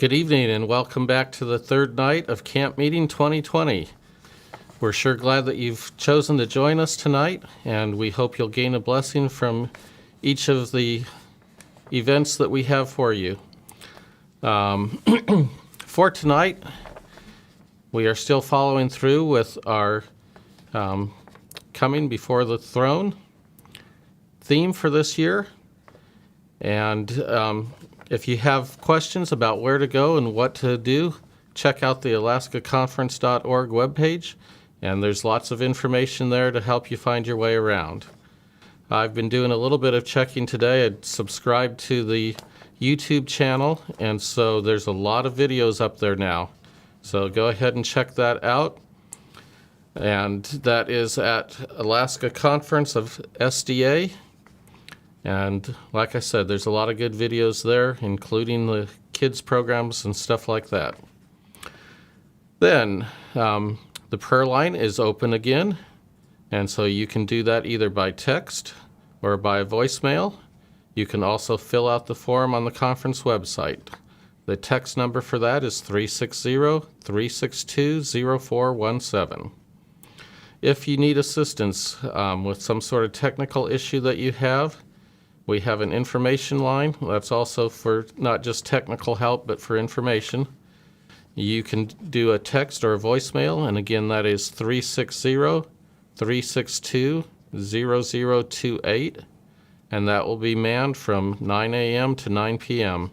Good evening and welcome back to the third night of Campmeeting 2020. We're sure glad that you've chosen to join us tonight, and we hope you'll gain a blessing from each of the events that we have for you. For tonight, we are still following through with our Coming Before the Throne theme for this year. And if you have questions about where to go and what to do, check out the alaskaconference.org webpage, and there's lots of information there to help you find your way around. I've been doing a little bit of checking today. I subscribed to the YouTube channel, and so there's a lot of videos up there now. So go ahead and check that out. And that is at Alaska Conference of SDA. And like I said, there's a lot of good videos there, including the kids programs and stuff like that. Then the prayer line is open again, and so you can do that either by text or by voicemail. You can also fill out the form on the conference website. The text number for that is 360-362-0417. If you need assistance with some sort of technical issue that you have, we have an information line that's also for not just technical help, but for information. You can do a text or a voicemail, and again, that is 360-362-0028, and that will be manned from 9 a.m. to 9 p.m.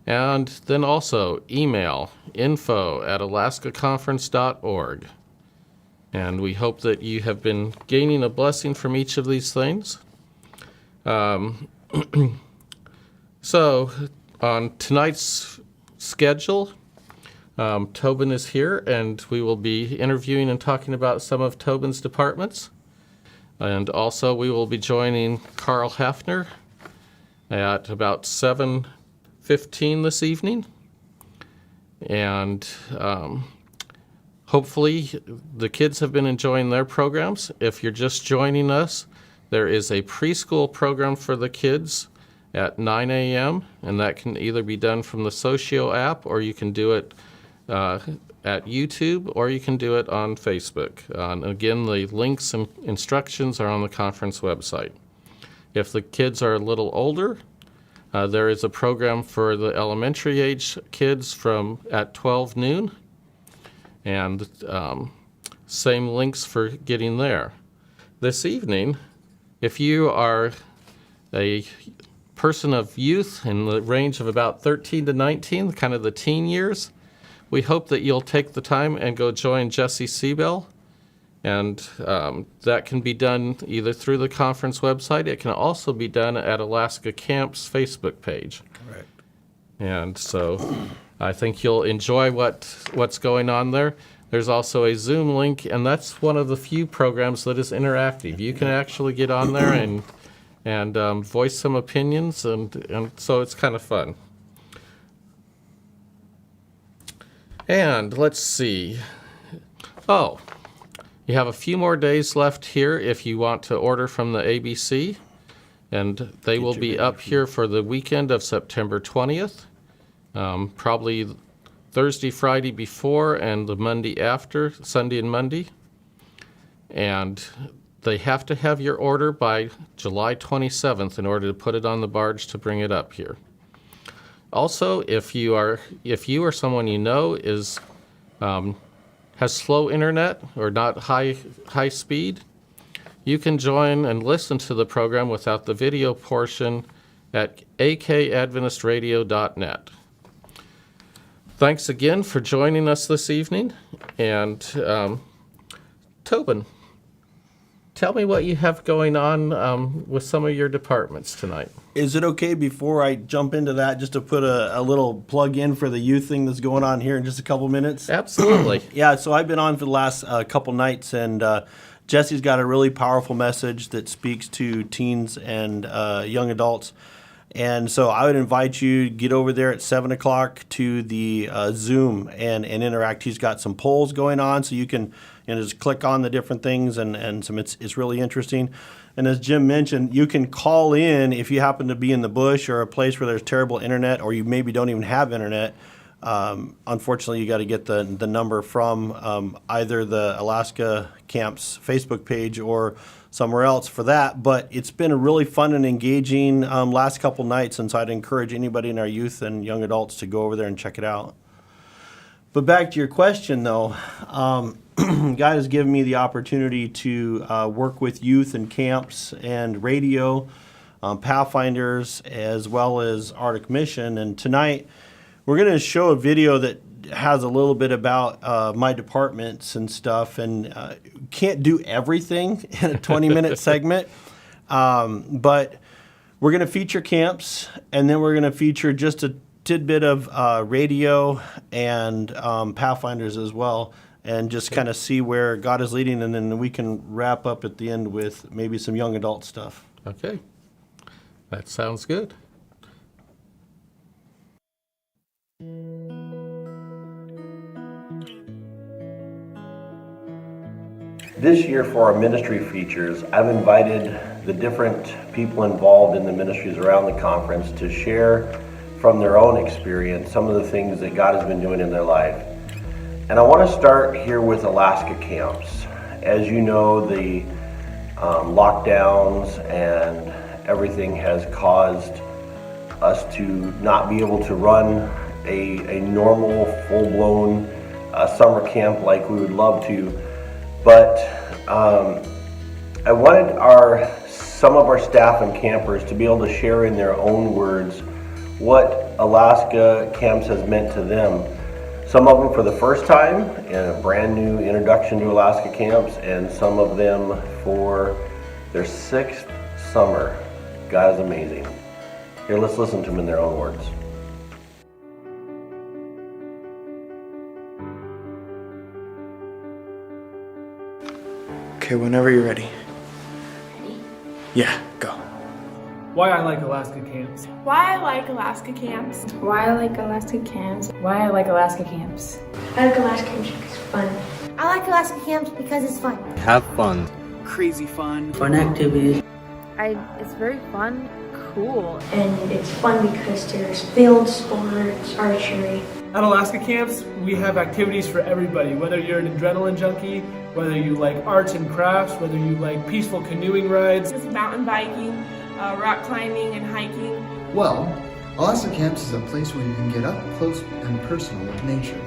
And then also email info@alaskaconference.org. And we hope that you have been gaining a blessing from each of these things. So on tonight's schedule, Tobin is here, and we will be interviewing and talking about some of Tobin's departments. And also we will be joining Carl Hafner at about 7:15 this evening. And hopefully the kids have been enjoying their programs. If you're just joining us, there is a preschool program for the kids at 9 a.m., and that can either be done from the Socio app, or you can do it at YouTube, or you can do it on Facebook. And again, the links and instructions are on the conference website. If the kids are a little older, there is a program for the elementary age kids at 12 noon, and same links for getting there. This evening, if you are a person of youth in the range of about 13 to 19, kind of the teen years, we hope that you'll take the time and go join Jesse Seabell. And that can be done either through the conference website. It can also be done at Alaska Camp's Facebook page. Correct. And so I think you'll enjoy what's going on there. There's also a Zoom link, and that's one of the few programs that is interactive. You can actually get on there and voice some opinions, and so it's kind of fun. And let's see. Oh, you have a few more days left here if you want to order from the ABC, and they will be up here for the weekend of September 20th, probably Thursday, Friday before, and the Monday after, Sunday and Monday. And they have to have your order by July 27th in order to put it on the barge to bring it up here. Also, if you or someone you know has slow internet or not high speed, you can join and listen to the program without the video portion at akadventistradio.net. Thanks again for joining us this evening. And Tobin, tell me what you have going on with some of your departments tonight. Is it okay before I jump into that just to put a little plug in for the youth thing that's going on here in just a couple minutes? Absolutely. Yeah, so I've been on for the last couple nights, and Jesse's got a really powerful message that speaks to teens and young adults. And so I would invite you to get over there at 7 o'clock to the Zoom and interact. He's got some polls going on, so you can just click on the different things, and it's really interesting. And as Jim mentioned, you can call in if you happen to be in the bush or a place where there's terrible internet, or you maybe don't even have internet. Unfortunately, you got to get the number from either the Alaska Camps Facebook page or somewhere else for that. But it's been a really fun and engaging last couple nights, and so I'd encourage anybody in our youth and young adults to go over there and check it out. But back to your question, though, God has given me the opportunity to work with youth and camps and radio, Pathfinders, as well as Arctic Mission. And tonight, we're going to show a video that has a little bit about my departments and stuff. And can't do everything in a 20-minute segment, but we're going to feature camps, and then we're going to feature just a tidbit of radio and Pathfinders as well, and just kind of see where God is leading, and then we can wrap up at the end with maybe some young adult stuff. Okay, that sounds good. This year for our ministry features, I've invited the different people involved in the ministries around the conference to share from their own experience some of the things that God has been doing in their life. And I want to start here with Alaska Camps. As you know, the lockdowns and everything has caused us to not be able to run a normal, full-blown summer camp like we would love to. But I wanted some of our staff and campers to be able to share in their own words what Alaska Camps has meant to them. Some of them for the first time, and a brand new introduction to Alaska Camps, and some of them for their 6th summer. God is amazing. Here, let's listen to them in their own words. Okay, whenever you're ready. Ready? Yeah, go. Why I like Alaska Camps. Why I like Alaska Camps. Why I like Alaska Camps. Why I like Alaska Camps. I like Alaska Camps because it's fun. I like Alaska Camps because it's fun. Have fun. Crazy fun. Fun activities. It's very fun, cool. And it's fun because there's field sports, archery. At Alaska Camps, we have activities for everybody, whether you're an adrenaline junkie, whether you like arts and crafts, whether you like peaceful canoeing rides. It's mountain biking, rock climbing, and hiking. Well, Alaska Camps is a place where you can get up close and personal with nature.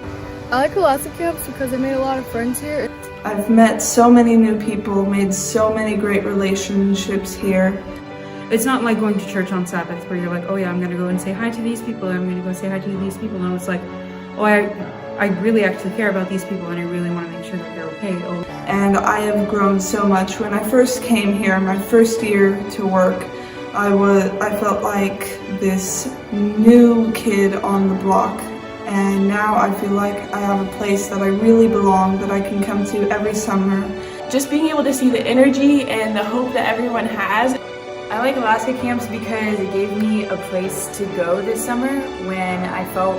I like Alaska Camps because I made a lot of friends here. I've met so many new people, made so many great relationships here. It's not like going to church on Sabbath where you're like, oh yeah, I'm gonna go and say hi to these people, I'm gonna go say hi to these people. No, it's like, oh, I really actually care about these people and I really want to make sure that they're okay. Oh. And I have grown so much. When I first came here, my first year to work, I felt like this new kid on the block. And now I feel like I have a place that I really belong, that I can come to every summer. Just being able to see the energy and the hope that everyone has. I like Alaska Camps because it gave me a place to go this summer when I felt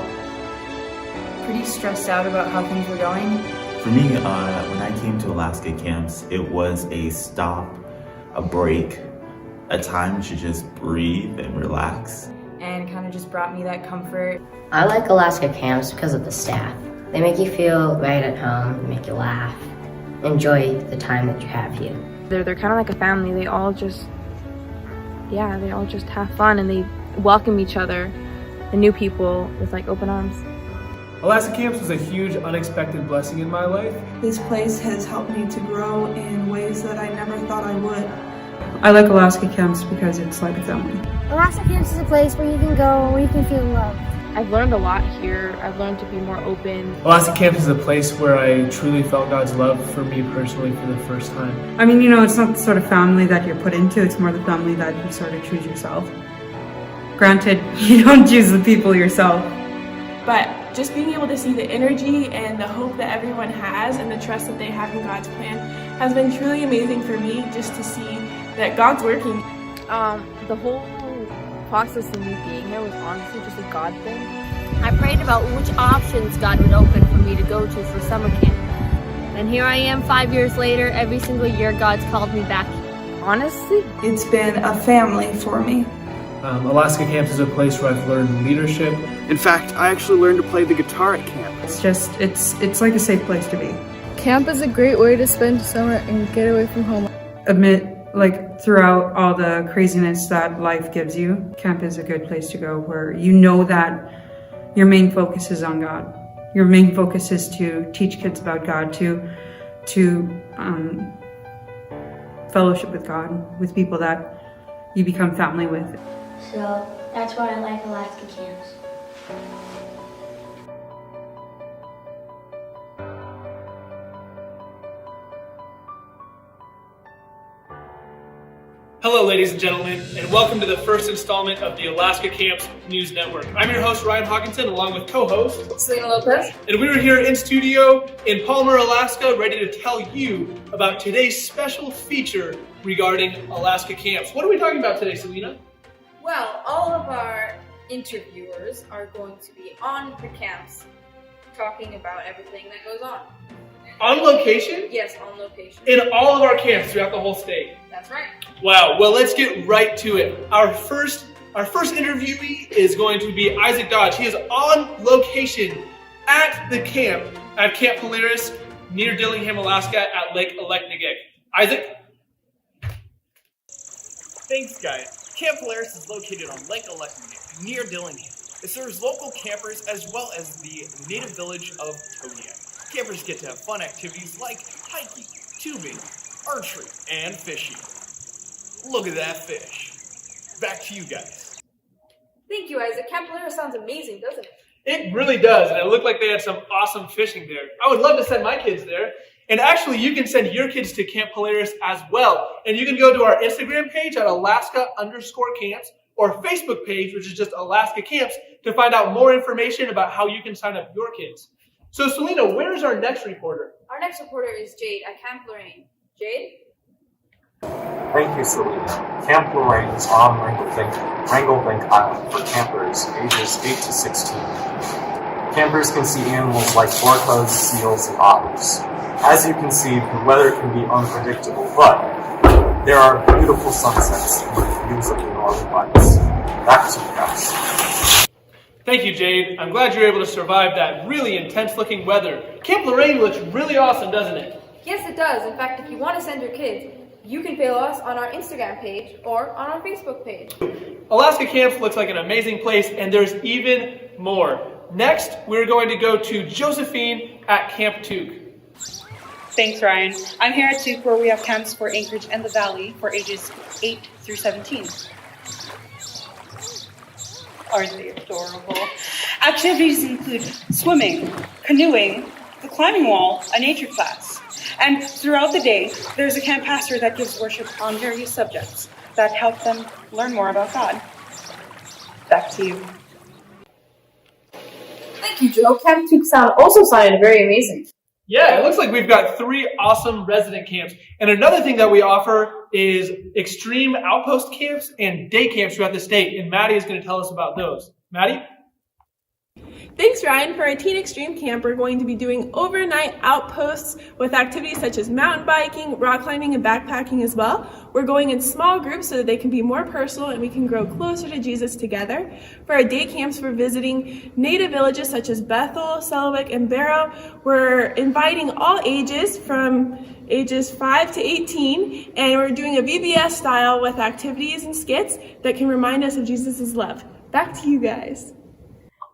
pretty stressed out about how things were going. For me, when I came to Alaska Camps, it was a stop, a break, a time to just breathe and relax. And it kind of just brought me that comfort. I like Alaska Camps because of the staff. They make you feel right at home, make you laugh, enjoy the time that you have here. They're kind of like a family. They all just have fun and they welcome each other, the new people, with like open arms. Alaska Camps was a huge unexpected blessing in my life. This place has helped me to grow in ways that I never thought I would. I like Alaska Camps because it's like a family. Alaska Camps is a place where you can go, where you can feel loved. I've learned a lot here. I've learned to be more open. Alaska Camps is a place where I truly felt God's love for me personally for the first time. I mean, you know, it's not the sort of family that you're put into, it's more the family that you sort of choose yourself. Granted, you don't choose the people yourself. But just being able to see the energy and the hope that everyone has and the trust that they have in God's plan has been truly amazing for me, just to see that God's working. The whole process of me being here was honestly just a God thing. I prayed about which options God would open for me to go to for summer camp. And here I am 5 years later. Every single year God's called me back Honestly, It's been a family for me. Alaska Camps is a place where I've learned leadership. In fact, I actually learned to play the guitar at camp. It's like a safe place to be. Camp is a great way to spend summer and get away from home. Throughout all the craziness that life gives you, camp is a good place to go where you know that your main focus is on God. Your main focus is to teach kids about God, to fellowship with God, with people that you become family with. So that's why I like Alaska Camps. Hello, ladies and gentlemen, and welcome to the first installment of the Alaska Camps News Network. I'm your host, Ryan Hawkinson, along with co-host Selena Lopez. And we are here in studio in Palmer, Alaska, ready to tell you about today's special feature regarding Alaska Camps. What are we talking about today, Selena? Well, all of our interviewers are going to be on the camps talking about everything that goes on. On location? Yes, on location. In all of our camps throughout the whole state. That's right. Wow, well, let's get right to it. Our first interviewee is going to be Isaac Dodge. He is on location at the camp at Camp Polaris near Dillingham, Alaska at Lake Aleknagik. Isaac? Thanks, guys. Camp Polaris is located on Lake Aleknagik near Dillingham. It serves local campers as well as the native village of Kodiak. Campers get to have fun activities like hiking, tubing, archery, and fishing. Look at that fish. Back to you guys. Thank you, Isaac. Camp Polaris sounds amazing, doesn't it? It really does, and it looked like they had some awesome fishing there. I would love to send my kids there. And actually, you can send your kids to Camp Polaris as well. And you can go to our Instagram page at Alaska_camps or Facebook page, which is just Alaska Camps, to find out more information about how you can sign up your kids. So, Selena, where's our next reporter? Our next reporter is Jade at Camp Lorraine. Jade? Thank you, Selena. Camp Lorraine is on Wranglebank Island for campers ages 8 to 16. Campers can see animals like orcas, seals, and otters. As you can see, the weather can be unpredictable, but there are beautiful sunsets and views of the Northern Lights. Back to you guys. Thank you, Jade. I'm glad you're able to survive that really intense-looking weather. Camp Lorraine looks really awesome, doesn't it? Yes, it does. In fact, if you want to send your kids, you can follow us on our Instagram page or on our Facebook page. Alaska Camps looks like an amazing place, and there's even more. Next, we're going to go to Josephine at Camp Tuke. Thanks, Ryan. I'm here at Tuke, where we have camps for Anchorage and the Valley for ages 8 through 17. Aren't they adorable? Activities include swimming, canoeing, the climbing wall, a nature class. And throughout the day, there's a camp pastor that gives worship on various subjects that help them learn more about God. Back to you. Thank you, Joe. Camp Tuke also sounded very amazing. Yeah, it looks like we've got 3 awesome resident camps. And another thing that we offer is extreme outpost camps and day camps throughout the state. And Maddie is going to tell us about those. Maddie? Thanks, Ryan. For our Teen Extreme Camp, we're going to be doing overnight outposts with activities such as mountain biking, rock climbing, and backpacking as well. We're going in small groups so that they can be more personal and we can grow closer to Jesus together. For our day camps, we're visiting native villages such as Bethel, Selwick, and Barrow. We're inviting all ages from ages 5 to 18, and we're doing a VBS style with activities and skits that can remind us of Jesus' love. Back to you guys.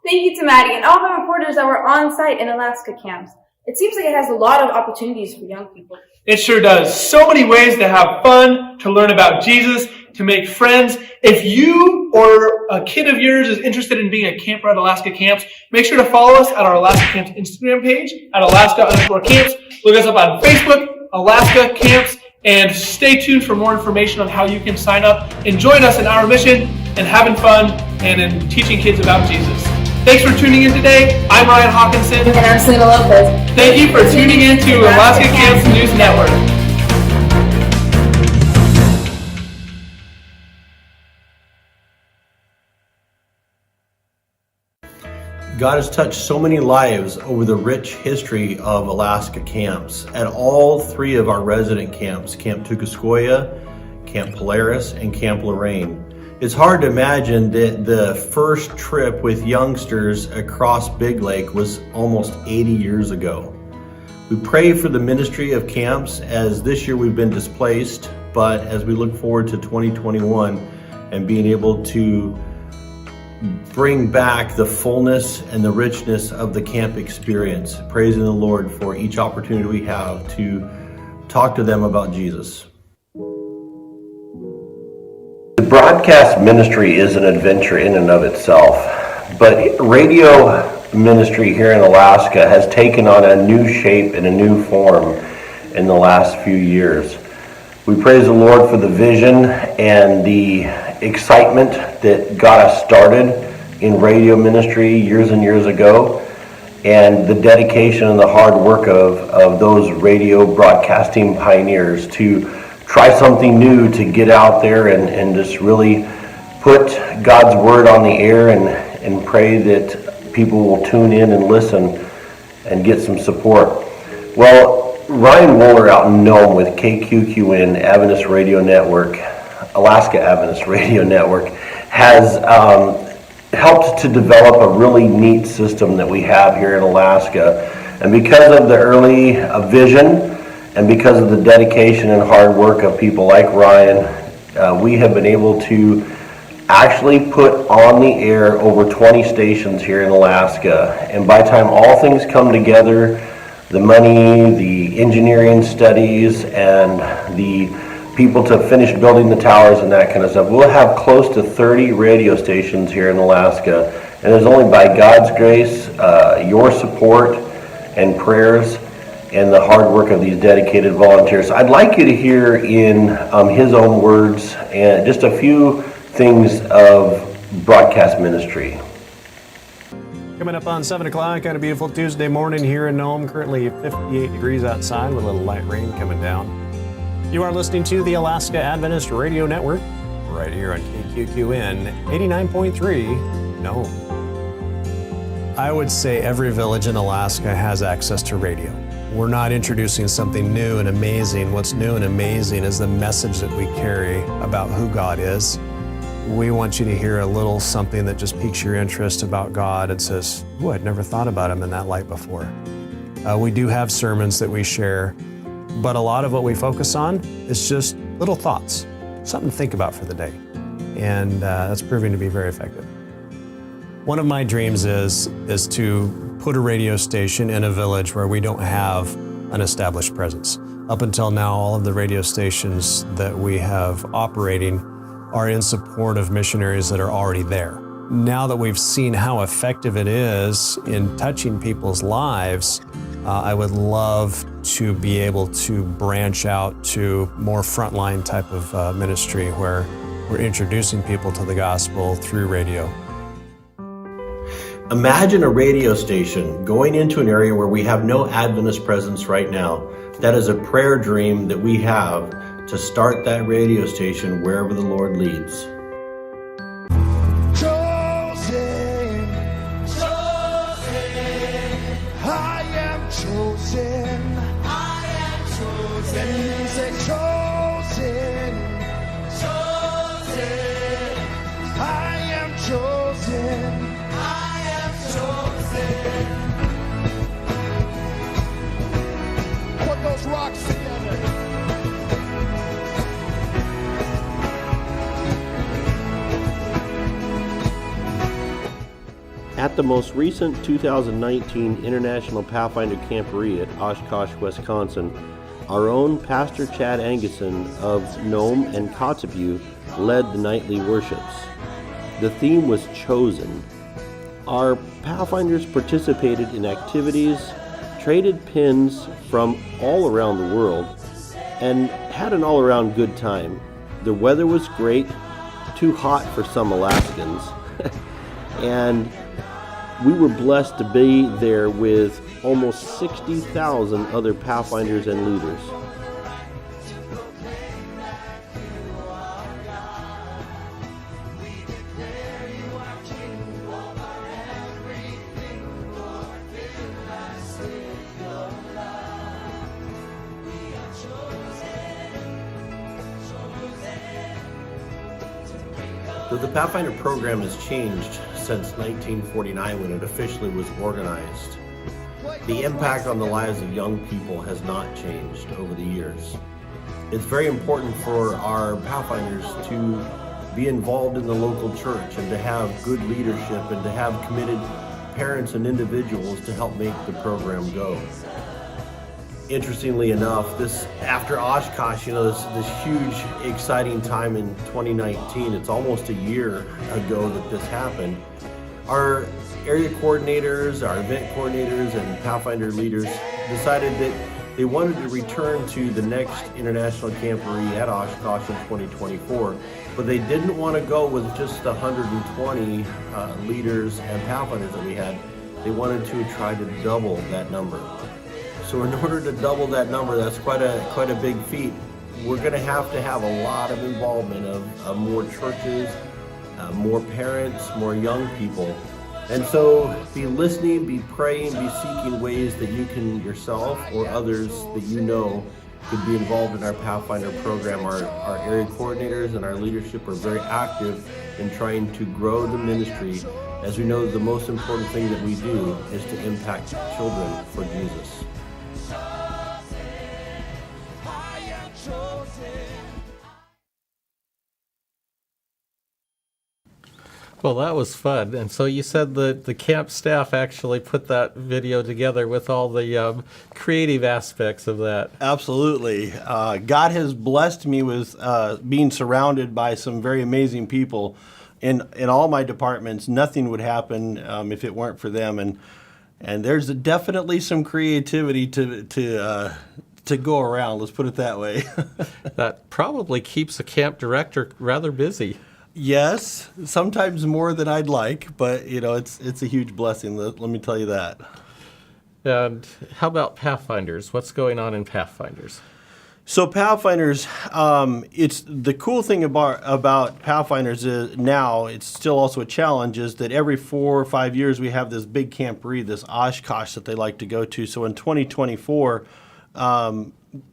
Thank you to Maddie and all the reporters that were on site in Alaska camps. It seems like it has a lot of opportunities for young people. It sure does. So many ways to have fun, to learn about Jesus, to make friends. If you or a kid of yours is interested in being a camper at Alaska Camps, make sure to follow us at our Alaska Camps Instagram page at Alaska_camps. Look us up on Facebook, Alaska Camps, and stay tuned for more information on how you can sign up and join us in our mission and having fun and in teaching kids about Jesus. Thanks for tuning in today. I'm Ryan Hawkinson. And I'm Selena Lopez. Thank you for tuning in to Alaska Camps News Network. God has touched so many lives over the rich history of Alaska camps. At all 3 of our resident camps, Camp Tukaskoya, Camp Polaris, and Camp Lorraine. It's hard to imagine that the first trip with youngsters across Big Lake was almost 80 years ago. We pray for the ministry of camps, as this year we've been displaced, but as we look forward to 2021 and being able to bring back the fullness and the richness of the camp experience, praising the Lord for each opportunity we have to talk to them about Jesus. The broadcast ministry is an adventure in and of itself, but radio ministry here in Alaska has taken on a new shape and a new form in the last few years. We praise the Lord for the vision and the excitement that got us started in radio ministry years and years ago, and the dedication and the hard work of those radio broadcasting pioneers to try something new, to get out there and just really put God's word on the air and pray that people will tune in and listen and get some support. Well, Ryan Wooler out in Nome with KQQN Adventist Radio Network, Alaska Adventist Radio Network, has helped to develop a really neat system that we have here in Alaska. And because of the early vision and because of the dedication and hard work of people like Ryan, we have been able to actually put on the air over 20 stations here in Alaska. And by the time all things come together, the money, the engineering studies, and the people to finish building the towers and that kind of stuff, we'll have close to 30 radio stations here in Alaska. And it's only by God's grace, your support and prayers, and the hard work of these dedicated volunteers. I'd like you to hear in his own words and just a few things of broadcast ministry. Coming up on 7 o'clock on a beautiful Tuesday morning here in Nome, currently 58 degrees outside with a little light rain coming down. You are listening to the Alaska Adventist Radio Network right here on KQQN 89.3 Nome. I would say every village in Alaska has access to radio. We're not introducing something new and amazing. What's new and amazing is the message that we carry about who God is. We want you to hear a little something that just piques your interest about God and says, "Oh, I'd never thought about him in that light before." We do have sermons that we share, but a lot of what we focus on is just little thoughts, something to think about for the day. And that's proving to be very effective. One of my dreams is to put a radio station in a village where we don't have an established presence. Up until now, all of the radio stations that we have operating are in support of missionaries that are already there. Now that we've seen how effective it is in touching people's lives, I would love to be able to branch out to more frontline type of ministry where we're introducing people to the gospel through radio. Imagine a radio station going into an area where we have no Adventist presence right now. That is a prayer dream that we have to start that radio station wherever the Lord leads. Chosen, I am chosen, and he said chosen, I am chosen. Put those rocks together. At the most recent 2019 International Pathfinder Camporee at Oshkosh, Wisconsin, our own Pastor Chad Angasan of Nome and Kotzebue led the nightly worships. The theme was Chosen. Our Pathfinders participated in activities, traded pins from all around the world, and had an all-around good time. The weather was great, too hot for some Alaskans, and we were blessed to be there with almost 60,000 other Pathfinders and leaders. Though the Pathfinder program has changed since 1949 when it officially was organized, the impact on the lives of young people has not changed over the years. It's very important for our Pathfinders to be involved in the local church and to have good leadership and to have committed parents and individuals to help make the program go. Interestingly enough, this after Oshkosh, this huge, exciting time in 2019, it's almost a year ago that this happened. Our area coordinators, our event coordinators, and Pathfinder leaders decided that they wanted to return to the next International Camporee at Oshkosh in 2024, but they didn't want to go with just the 120 leaders and Pathfinders that we had. They wanted to try to double that number. So in order to double that number, that's quite a big feat. We're going to have a lot of involvement of more churches, more parents, more young people. And so be listening, be praying, be seeking ways that you can yourself or others that you know could be involved in our Pathfinder program. Our area coordinators and our leadership are very active in trying to grow the ministry, as we know the most important thing that we do is to impact children for Jesus. Well, that was fun. And so you said that the camp staff actually put that video together with all the creative aspects of that. Absolutely. God has blessed me with being surrounded by some very amazing people. In all my departments, nothing would happen if it weren't for them. And there's definitely some creativity to go around, let's put it that way. That probably keeps a camp director rather busy. Yes, sometimes more than I'd like, but it's a huge blessing. Let me tell you that. And how about Pathfinders? What's going on in Pathfinders? So Pathfinders, it's the cool thing about Pathfinders is now it's still also a challenge is that every 4 or 5 years we have this big camporee, this Oshkosh that they like to go to. So in 2024.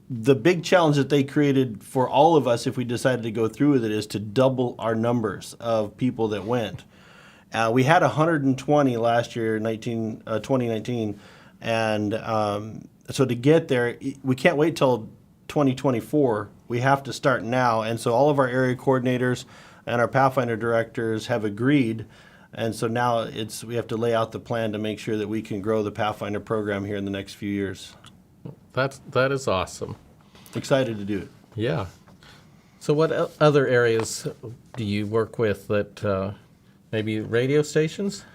The big challenge that they created for all of us if we decided to go through with it is to double our numbers of people that went. We had 120 last year, 2019, and so to get there, we can't wait till 2024. We have to start now, and so all of our area coordinators and our Pathfinder directors have agreed, and so now we have to lay out the plan to make sure that we can grow the Pathfinder program here in the next few years. That is awesome. Excited to do it. Yeah. So what other areas do you work with that maybe radio stations?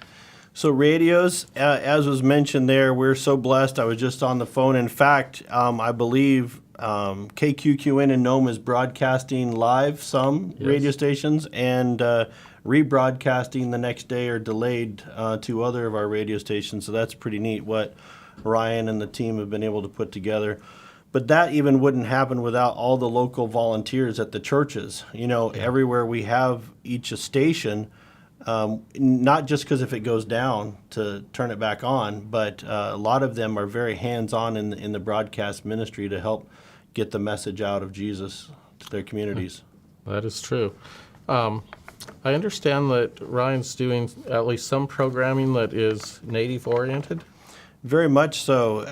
So radios, as was mentioned there, we're so blessed. I was just on the phone. In fact, I believe KQQN in Nome is broadcasting live some radio stations and rebroadcasting the next day or delayed to other of our radio stations. So that's pretty neat what Ryan and the team have been able to put together. But that even wouldn't happen without all the local volunteers at the churches. Everywhere we have each a station, not just because if it goes down to turn it back on, but a lot of them are very hands-on in the broadcast ministry to help get the message out of Jesus to their communities. That is true. I understand that Ryan's doing at least some programming that is Native-oriented. Very much so.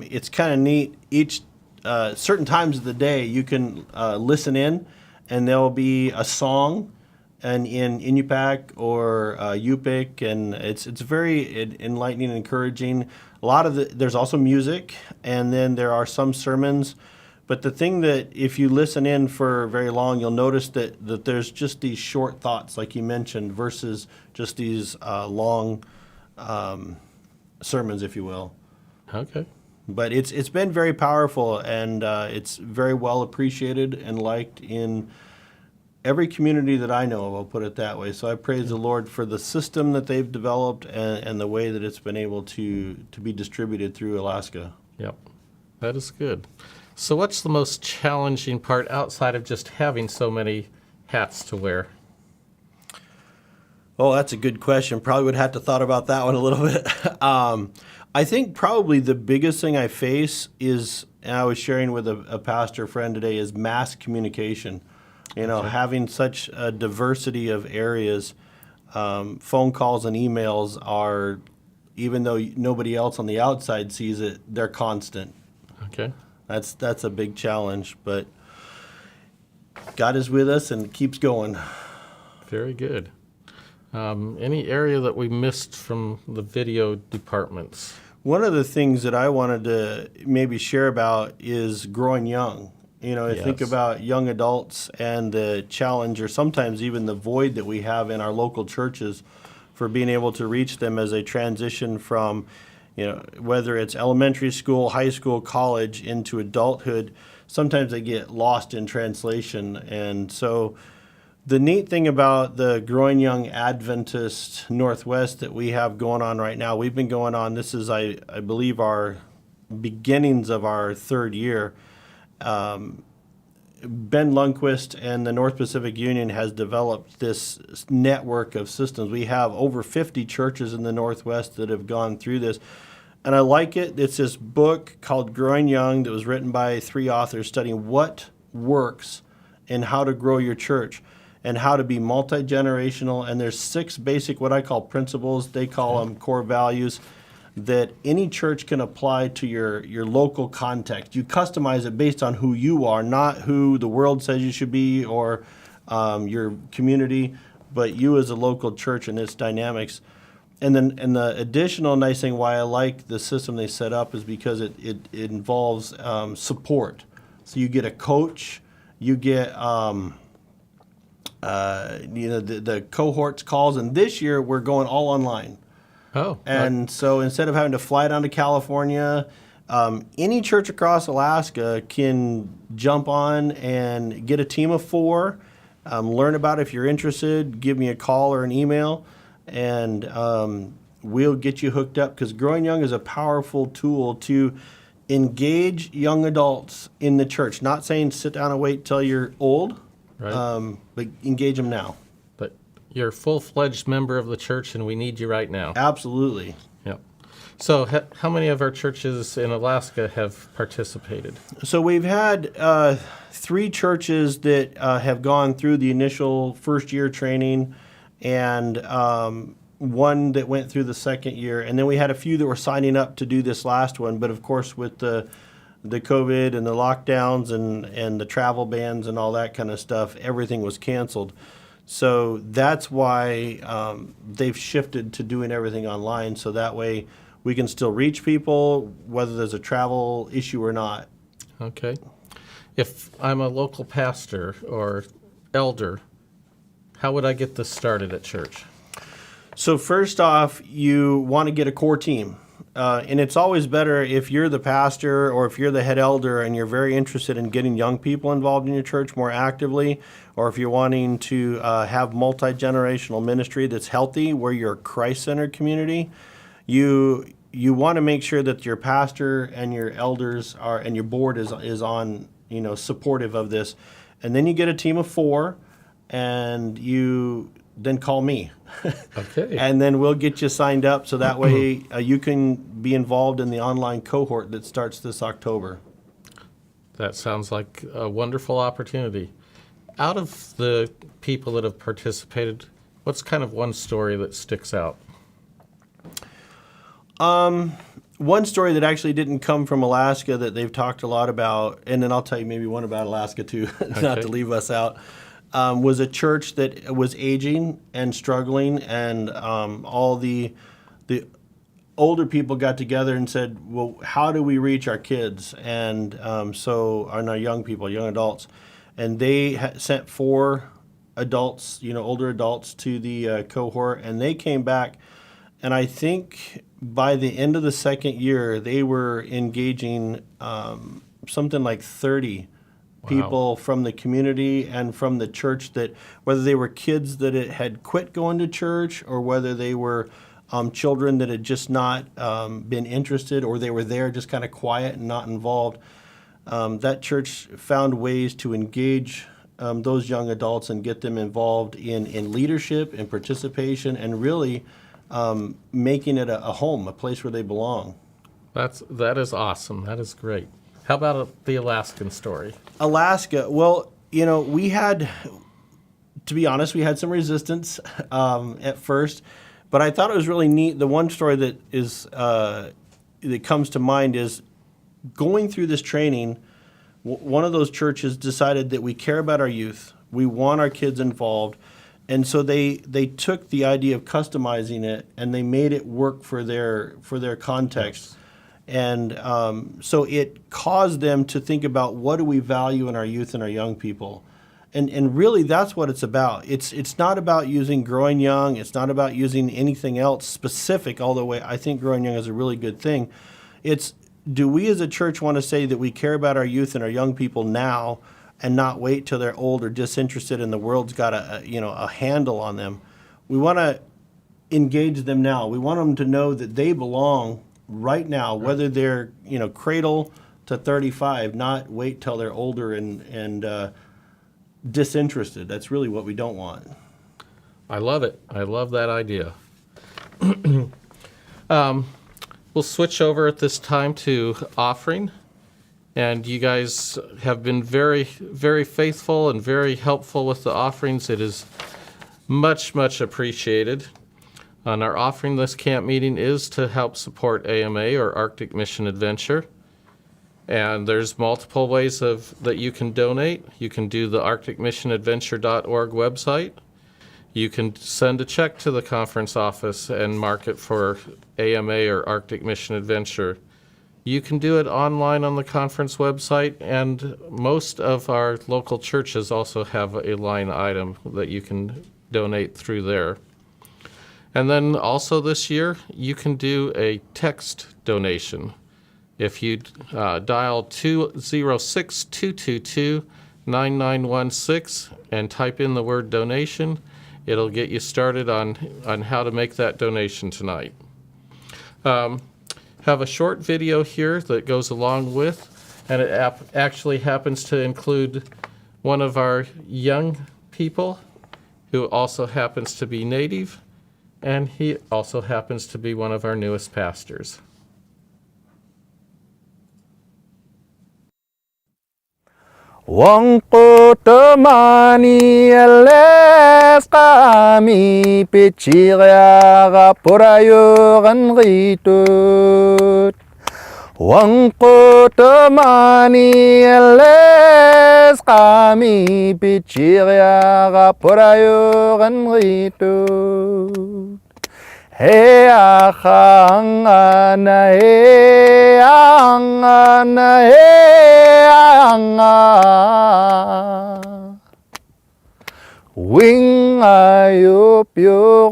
It's kind of neat. Each certain times of the day, you can listen in, and there will be a song, and in Inupiaq or Yupik, and it's very enlightening and encouraging. There's also music, and then there are some sermons. But the thing that if you listen in for very long, you'll notice that there's just these short thoughts, like you mentioned, versus just these long sermons, if you will. Okay. But it's been very powerful, and it's very well appreciated and liked in every community that I know of, I'll put it that way. So I praise the Lord for the system that they've developed and the way that it's been able to be distributed through Alaska. Yep, that is good. So what's the most challenging part outside of just having so many hats to wear? Oh, that's a good question. Probably would have to thought about that one a little bit. I think probably the biggest thing I face is, and I was sharing with a pastor friend today, is mass communication. You know, having such a diversity of areas, phone calls and emails are, even though nobody else on the outside sees it, they're constant. Okay. That's a big challenge, but God is with us and keeps going. Very good. Any area that we missed from the video departments? One of the things that I wanted to maybe share about is growing young. You know, I think Yes. about young adults and the challenge, or sometimes even the void that we have in our local churches for being able to reach them as they transition from, you know, whether it's elementary school, high school, college, into adulthood. Sometimes they get lost in translation. And so the neat thing about the Growing Young Adventist Northwest that we have going on right now, we've been going on, this is, I believe, our beginnings of our third year. Ben Lundquist and the North Pacific Union has developed this network of systems. We have over 50 churches in the Northwest that have gone through this. And I like it. It's this book called Growing Young that was written by 3 authors studying what works and how to grow your church and how to be multi-generational. And there's 6 basic, what I call principles, they call them core values, that any church can apply to your local context. You customize it based on who you are, not who the world says you should be or your community, but you as a local church and its dynamics. And then, and the additional nice thing why I like the system they set up is because it involves support. So you get a coach, you get the cohorts calls, and this year we're going all online. Oh. And so instead of having to fly down to California, any church across Alaska can jump on and get a team of 4, learn about it if you're interested, give me a call or an email, and we'll get you hooked up, because Growing Young is a powerful tool to engage young adults in the church. Not saying sit down and wait till you're old, Right. but engage them now. But you're a full-fledged member of the church, and we need you right now. Absolutely. Yep. So how many of our churches in Alaska have participated? So we've had 3 churches that have gone through the initial first-year training, and one that went through the second year. And then we had a few that were signing up to do this last one. But, of course, with the COVID and the lockdowns and the travel bans and all that kind of stuff, everything was canceled. So that's why they've shifted to doing everything online, so that way we can still reach people, whether there's a travel issue or not. Okay. If I'm a local pastor or elder, how would I get this started at church? So first off, you want to get a core team. And it's always better if you're the pastor or if you're the head elder and you're very interested in getting young people involved in your church more actively, or if you're wanting to have multi-generational ministry that's healthy, where you're a Christ-centered community, you want to make sure that your pastor and your elders are, and your board is on, supportive of this. And then you get a team of 4, and you then call me. Okay. And then we'll get you signed up, so that way you can be involved in the online cohort that starts this October. That sounds like a wonderful opportunity. Out of the people that have participated, what's kind of one story that sticks out? One story that actually didn't come from Alaska that they've talked a lot about, and then I'll tell you maybe one about Alaska too, not to leave us out, was a church that was aging and struggling, and all the older people got together and said, well, how do we reach our kids? And so our young people, young adults, and they sent 4 adults, older adults, to the cohort, and they came back, and I think by the end of the second year, they were engaging something like 30 people from the community and from the church, that whether they were kids that had quit going to church, or whether they were children that had just not been interested, or they were there just kind of quiet and not involved. That church found ways to engage those young adults and get them involved in leadership and participation, and really making it a home, a place where they belong. That is awesome. That is great. How about the Alaskan story? Alaska, well, we had, to be honest, we had some resistance at first, but I thought it was really neat. The one story that comes to mind is going through this training. One of those churches decided that we care about our youth. We want our kids involved. And so they took the idea of customizing it and they made it work for their context. And so it caused them to think about what do we value in our youth and our young people. And really that's what it's about. It's not about using Growing Young. It's not about using anything else specific, although I think Growing Young is a really good thing. It's, do we as a church want to say that we care about our youth and our young people now and not wait till they're old or disinterested and the world's got a handle on them? We want to engage them now. We want them to know that they belong right now, whether they're cradle to 35, not wait till they're older and disinterested. That's really what we don't want. I love it. I love that idea. We'll switch over at this time to offering. And you guys have been very, very faithful and very helpful with the offerings. It is much, much appreciated. And our offering this camp meeting is to help support AMA, or Arctic Mission Adventure. And there's multiple ways that you can donate. You can do the arcticmissionadventure.org website. You can send a check to the conference office and mark it for AMA or Arctic Mission Adventure. You can do it online on the conference website, and most of our local churches also have a line item that you can donate through there. And then also this year, you can do a text donation. If you dial 206-222-9916 and type in the word donation, it'll get you started on how to make that donation tonight. Have a short video here that goes along with, and it actually happens to include one of our young people who also happens to be Native, and he also happens to be one of our newest pastors. Wang ko temani les kami pichira purayo ganritut. Wang ko temani les kami pichira purayo ganritut. Hey angana, hey angana, hey angana. Wing ayup yo.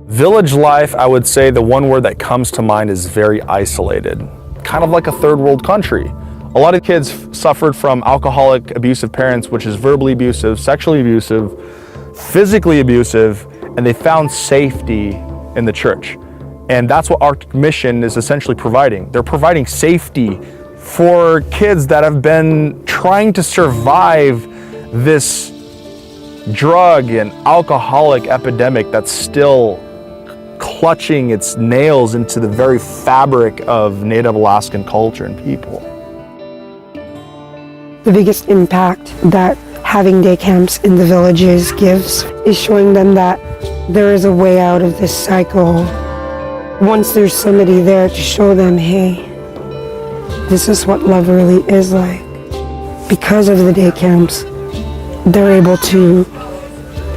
Village life, I would say the one word that comes to mind is very isolated. Kind of like a third world country. A lot of kids suffered from alcoholic, abusive parents, which is verbally abusive, sexually abusive, physically abusive, and they found safety in the church. And that's what Arctic Mission is essentially providing. They're providing safety for kids that have been trying to survive this drug and alcoholic epidemic that's still clutching its nails into the very fabric of Native Alaskan culture and people. The biggest impact that having day camps in the villages gives is showing them that there is a way out of this cycle. Once there's somebody there to show them, hey, this is what love really is like. Because of the day camps, they're able to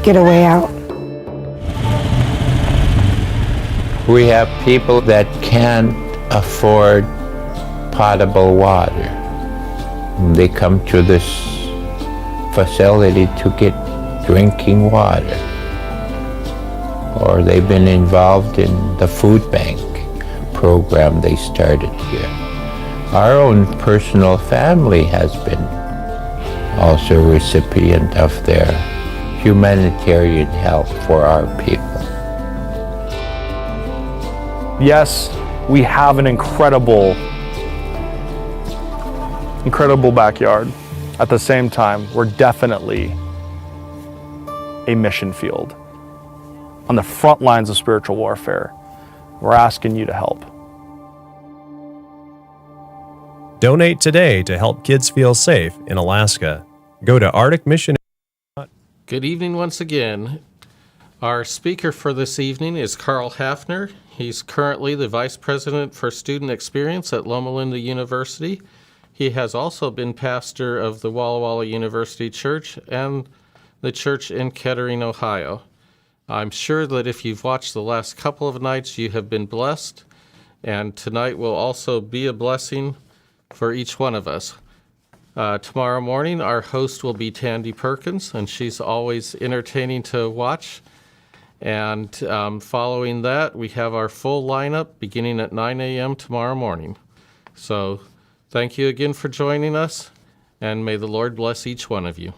get a way out. We have people that can't afford potable water. They come to this facility to get drinking water. Or they've been involved in the food bank program they started here. Our own personal family has been also a recipient of their humanitarian help for our people. Yes, we have an incredible backyard. At the same time, we're definitely a mission field. On the front lines of spiritual warfare, we're asking you to help. Donate today to help kids feel safe in Alaska. Go to Arctic Mission. Good evening once again. Our speaker for this evening is Carl Hafner. He's currently the Vice President for Student Experience at Loma Linda University. He has also been pastor of the Walla Walla University Church and the church in Kettering, Ohio. I'm sure that if you've watched the last couple of nights, you have been blessed, and tonight will also be a blessing for each one of us. Tomorrow morning, our host will be Tandy Perkins, and she's always entertaining to watch. And following that, we have our full lineup beginning at 9 a.m. tomorrow morning. So thank you again for joining us, and may the Lord bless each one of you.